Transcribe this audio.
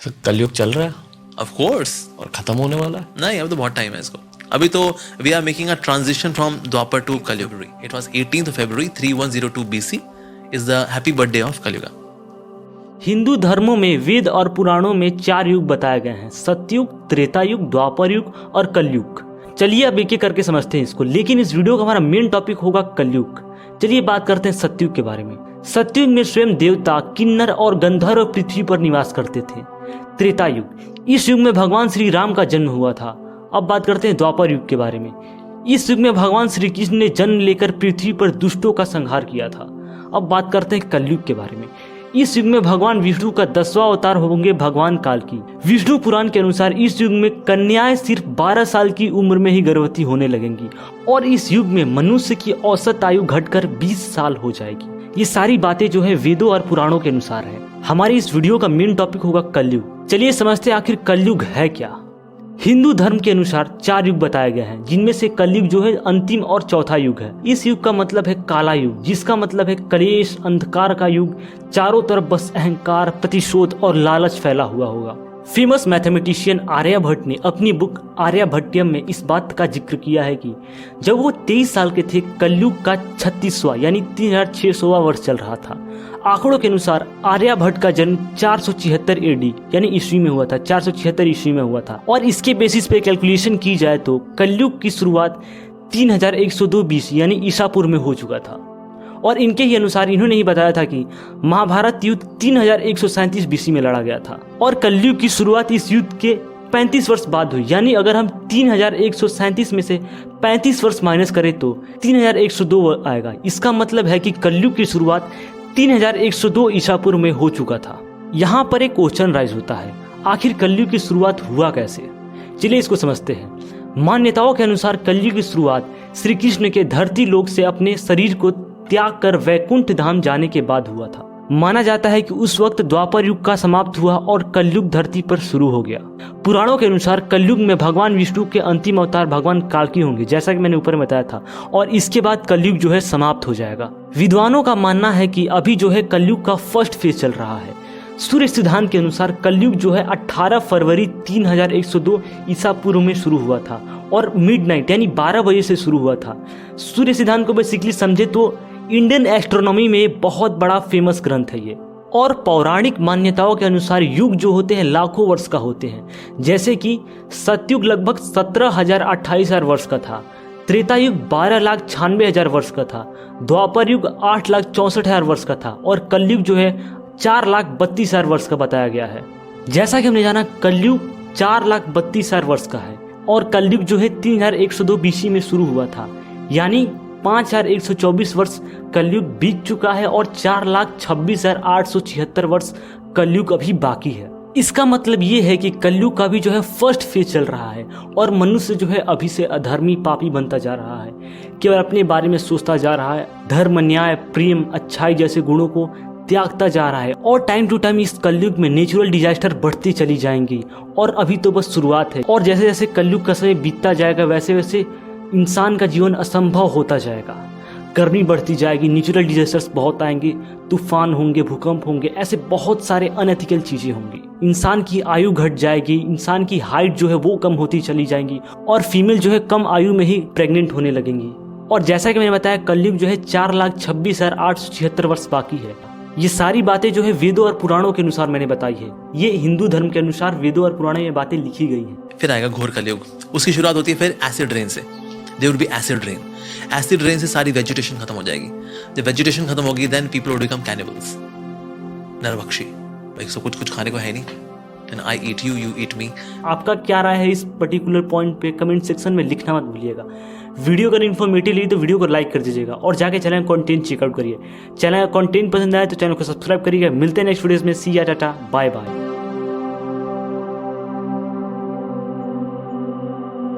तो कलयुग चल रहा है ऑफ कोर्स। और खत्म होने वाला है। नहीं, अब तो बहुत टाइम है इसको। अभी तो we are making a transition from Dwapar to Kalyug. It was 18th February 3102 BC is the happy birthday of Kalyuga. Hindu धर्मों में वेद और पुराणों में 4 युग बताए गए हैं: सतयुग, त्रेता युग, द्वापर युग और कलयुग। चलिए अब एक एक करके समझते हैं इसको, लेकिन इस वीडियो का हमारा मेन टॉपिक होगा कलयुग। चलिए बात करते हैं सतयुग के बारे में। सतयुग में स्वयं देवता, किन्नर और गंधर्व पृथ्वी पर निवास करते थे। त्रेता युग, इस युग में भगवान श्री राम का जन्म हुआ था। अब बात करते हैं द्वापर युग के बारे में। इस युग में भगवान श्री कृष्ण ने जन्म लेकर पृथ्वी पर दुष्टों का संहार किया था। अब बात करते हैं कलयुग के बारे में। इस युग में भगवान विष्णु का 10वां अवतार होंगे भगवान काल की। विष्णु पुराण के अनुसार इस युग में कन्याएं सिर्फ 12 साल की उम्र में ही गर्भवती होने लगेंगी और इस युग में मनुष्य की औसत आयु घटकर 20 साल हो जाएगी। ये सारी बातें जो है वेदों और पुराणों के अनुसार है। हमारी इस वीडियो का मेन टॉपिक होगा कलयुग। चलिए समझते हैं आखिर कलयुग है क्या। हिंदू धर्म के अनुसार 4 युग बताए गए हैं, जिनमें से कलयुग जो है अंतिम और चौथा युग है। इस युग का मतलब है काला युग, जिसका मतलब है कलेश, अंधकार का युग। चारों तरफ बस अहंकार, प्रतिशोध और लालच फैला हुआ होगा। फेमस मैथमेटिशियन आर्यभट्ट ने अपनी बुक आर्यभट्टियम में इस बात का जिक्र किया है कि जब वो 23 साल के थे, कलयुग का 36वां यानी 3600वां वर्ष चल रहा था। आंकड़ों के अनुसार आर्यभट्ट का जन्म 476 AD यानी ईस्वी में हुआ था, 476 ईस्वी में हुआ था। और इसके बेसिस पे कैलकुलेशन की जाए तो कलयुग की शुरुआत 3102 BC यानी ईसापुर में हो चुका था। और इनके ही अनुसार इन्होंने ही बताया था कि महाभारत युद्ध 3137 BC में लड़ा गया था और कलयुग की शुरुआत इस युद्ध के 35 वर्ष बाद हुई। यानी अगर हम 3137 में से 35 वर्ष माइनस करें तो 3102 आएगा। इसका मतलब है कि कलयुग की शुरुआत 3102 ईसापुर में हो चुका था। यहाँ पर एक क्वेश्चन राइज होता है, आखिर कलयुग की शुरुआत हुआ कैसे। चलिए इसको समझते हैं। मान्यताओं के अनुसार कलयुग की शुरुआत श्री कृष्ण के धरती लोक से अपने शरीर को त्याग कर वैकुंठ धाम जाने के बाद हुआ था। माना जाता है कि उस वक्त द्वापर युग का समाप्त हुआ और कलयुग धरती पर शुरू हो गया। पुराणों के अनुसार कलयुग में भगवान विष्णु के अंतिम अवतार भगवान कालकी होंगे, जैसा कि मैंने ऊपर बताया था, और इसके बाद कलयुग जो है समाप्त हो जाएगा। विद्वानों का मानना है कि अभी जो है कलयुग का फर्स्ट फेज चल रहा है। सूर्य सिद्धांत के अनुसार कलयुग जो है 18 फरवरी 3102 ईसा पूर्व में शुरू हुआ था और मिडनाइट यानी 12 बजे से शुरू हुआ था। सूर्य सिद्धांत को बेसिकली समझे तो इंडियन एस्ट्रोनॉमी में बहुत बड़ा फेमस ग्रंथ है ये। और पौराणिक मान्यताओं के अनुसार युग जो होते हैं लाखों वर्ष का होते हैं, जैसे कि सतयुग लगभग 17,028 वर्ष का था, त्रेता युग 12,96,000 वर्ष का था, द्वापर युग 8,64,000 वर्ष का था और कलयुग जो है 4,32,000 वर्ष का बताया गया है। जैसा कि हमने जाना कलयुग 4,32,000 वर्ष का है और कलयुग जो है 3102 BC में शुरू हुआ था, यानी 5,124 वर्ष कलयुग बीत चुका है और 4,26,876 वर्ष कलयुग अभी बाकी है। इसका मतलब ये है कि कलयुग का भी जो है फर्स्ट फेज चल रहा है और मनुष्य जो है अभी से अधर्मी पापी बनता जा रहा है, केवल अपने बारे में सोचता जा रहा है, धर्म, न्याय, प्रेम, अच्छाई जैसे गुणों को त्यागता जा रहा है। और टाइम टू टाइम इस कलयुग में नेचुरल डिजास्टर बढ़ती चली जाएंगी और अभी तो बस शुरुआत है। और जैसे जैसे कलयुग का समय बीतता जाएगा वैसे वैसे इंसान का जीवन असंभव होता जाएगा, गर्मी बढ़ती जाएगी, नेचुरल डिजास्टर्स बहुत आएंगे, तूफान होंगे, भूकंप होंगे, ऐसे बहुत सारे अनएथिकल चीजें होंगी। इंसान की आयु घट जाएगी, इंसान की हाइट जो है वो कम होती चली जाएंगी और फीमेल जो है कम आयु में ही प्रेग्नेंट होने लगेंगी। और जैसा कि मैंने बताया कलयुग जो है 4,26,876 वर्ष बाकी है। ये सारी बातें जो है वेदों और पुराणों के अनुसार मैंने बताई है। ये हिंदू धर्म के अनुसार वेदों और पुराणों में बातें लिखी गई हैं। फिर आएगा घोर कलयुग। उसकी शुरुआत होती है फिर एसिड रेन से। There will be acid rain. Acid rain से सारी वेजिटेशन खत्म हो जाएगी। जब वेजिटेशन खत्म होगी then people will become cannibals, नरभक्षी। भाई सो कुछ खाने को है नहीं, and I eat you, you eat me. आपका क्या राय है इस पर्टिकुलर पॉइंट पे कमेंट सेक्शन में लिखना मत भूलिएगा। वीडियो अगर इन्फॉर्मेटिव लगी तो वीडियो को लाइक कर दीजिएगा और जाके चैनल कंटेंट चेकआउट करिए। चैनल कंटेंट पसंद आए तो चैनल को सब्सक्राइब करिएगा। मिलते हैं नेक्स्ट वीडियोस में। सी या टाटा, बाय बाय।